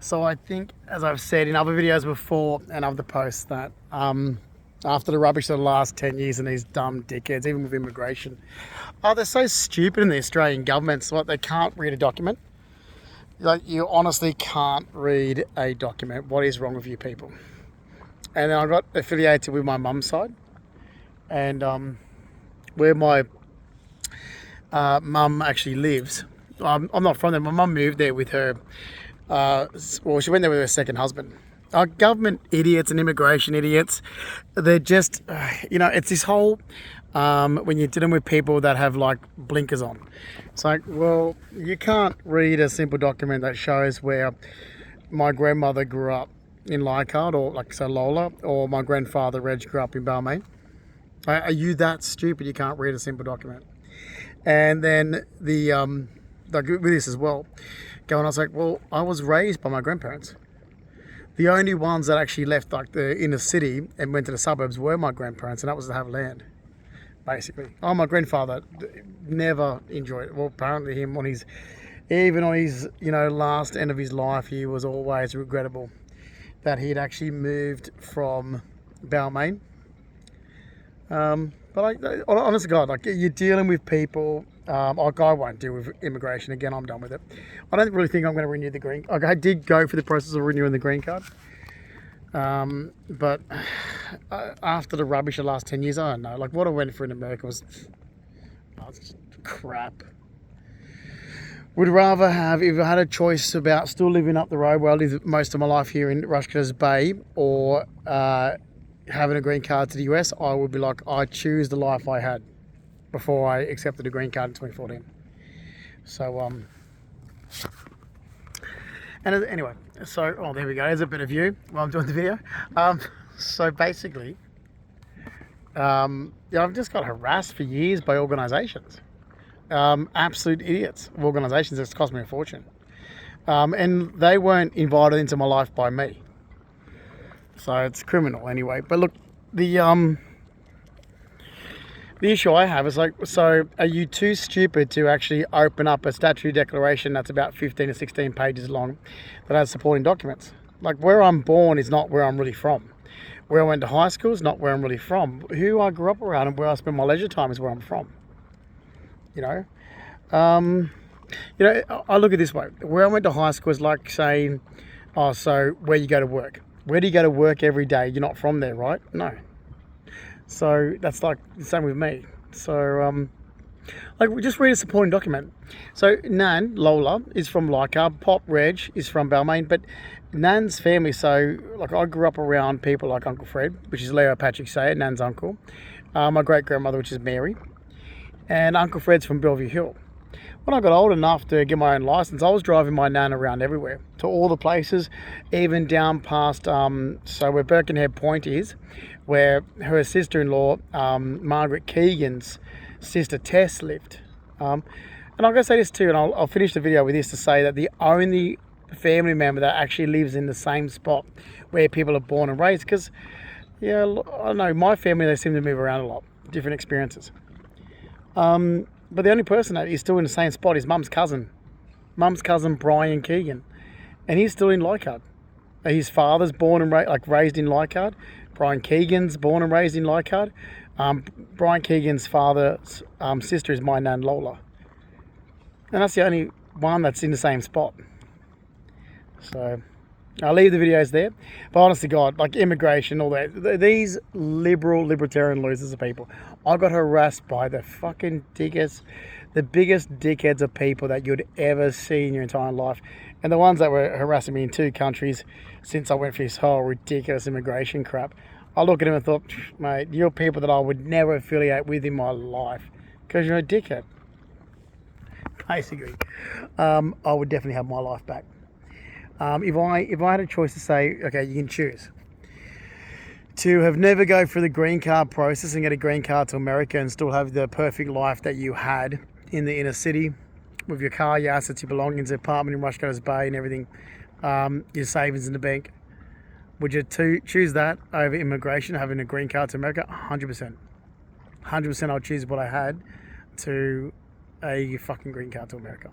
So I think, as I've said in other videos before and other posts, that after the rubbish of the last 10 years and these dumb dickheads, even with immigration, they're so stupid in the Australian government. So what, they can't read a document. Like, you honestly can't read a document. What is wrong with you people? And then I got affiliated with my mum's side, and where my mum actually lives. I'm not from there. My mum moved there with her. Well, she went there with her second husband. Our government idiots and immigration idiots. They're just, it's this whole when you're dealing with people that have like blinkers on. It's like, well, you can't read a simple document that shows where my grandmother grew up in Leichhardt, or like so Lola, or my grandfather Reg grew up in Balmain. Are you that stupid you can't read a simple document? And then like with this as well, I was like, well, I was raised by my grandparents. The only ones that actually left like the inner city and went to the suburbs were my grandparents, and that was to have land, basically. Oh, my grandfather never enjoyed it. Well, apparently him even on his last end of his life, he was always regrettable that he'd actually moved from Balmain. But honest to God, like, you're dealing with people. Like, I won't deal with immigration again. I'm done with it. I don't really think I'm going to renew the green. Like, I did go for the process of renewing the green card, but after the rubbish of the last 10 years, I don't know. Like, what I went for in America was crap. Would rather have, if I had a choice about still living up the road where I lived most of my life here in Rushcliffe's Bay, or having a green card to the US, I would be like, I choose the life I had before I accepted a green card in 2014. So, and anyway, so, there we go. There's a bit of view while I'm doing the video. So basically, I've just got harassed for years by organisations. Absolute idiots of organisations. It's cost me a fortune. And they weren't invited into my life by me. So it's criminal anyway. But look, the issue I have is like, so are you too stupid to actually open up a statutory declaration that's about 15 to 16 pages long that has supporting documents? Like, where I'm born is not where I'm really from. Where I went to high school is not where I'm really from. Who I grew up around and where I spend my leisure time is where I'm from. I look at it this way. Where I went to high school is like saying, oh, so where you go to work. Where do you go to work every day? You're not from there, right? No. So that's like the same with me. So, we just read a supporting document. So Nan, Lola, is from Leichhardt. Pop, Reg, is from Balmain. But Nan's family, so like I grew up around people like Uncle Fred, which is Leo Patrick Sayer, Nan's uncle. My great-grandmother, which is Mary. And Uncle Fred's from Bellevue Hill. When I got old enough to get my own license, I was driving my Nan around everywhere, to all the places, even down past, so where Birkenhead Point is, where her sister-in-law, Margaret Keegan's sister Tess lived. And I'm going to say this too, and I'll finish the video with this to say that the only family member that actually lives in the same spot where people are born and raised, because, I don't know, my family, they seem to move around a lot, different experiences. But the only person that is still in the same spot is Mum's cousin. Mum's cousin, Brian Keegan. And he's still in Leichhardt. His father's born and raised in Leichhardt. Brian Keegan's born and raised in Leichhardt. Brian Keegan's father's sister is my Nan Lola. And that's the only one that's in the same spot. So I'll leave the videos there. But honest to God, like immigration, all that, these libertarian losers of people, I got harassed by the fucking biggest dickheads of people that you'd ever see in your entire life. And the ones that were harassing me in 2 countries since I went through this whole ridiculous immigration crap, I look at them and thought, mate, you're people that I would never affiliate with in my life because you're a dickhead. Basically, I would definitely have my life back. If I had a choice to say, okay, you can choose to have never go through the green card process and get a green card to America and still have the perfect life that you had in the inner city with your car, your assets, your belongings, apartment in Rushcliffe's Bay and everything, your savings in the bank. Would you choose that over immigration, having a green card to America? 100%. 100% I'll choose what I had to a fucking green card to America.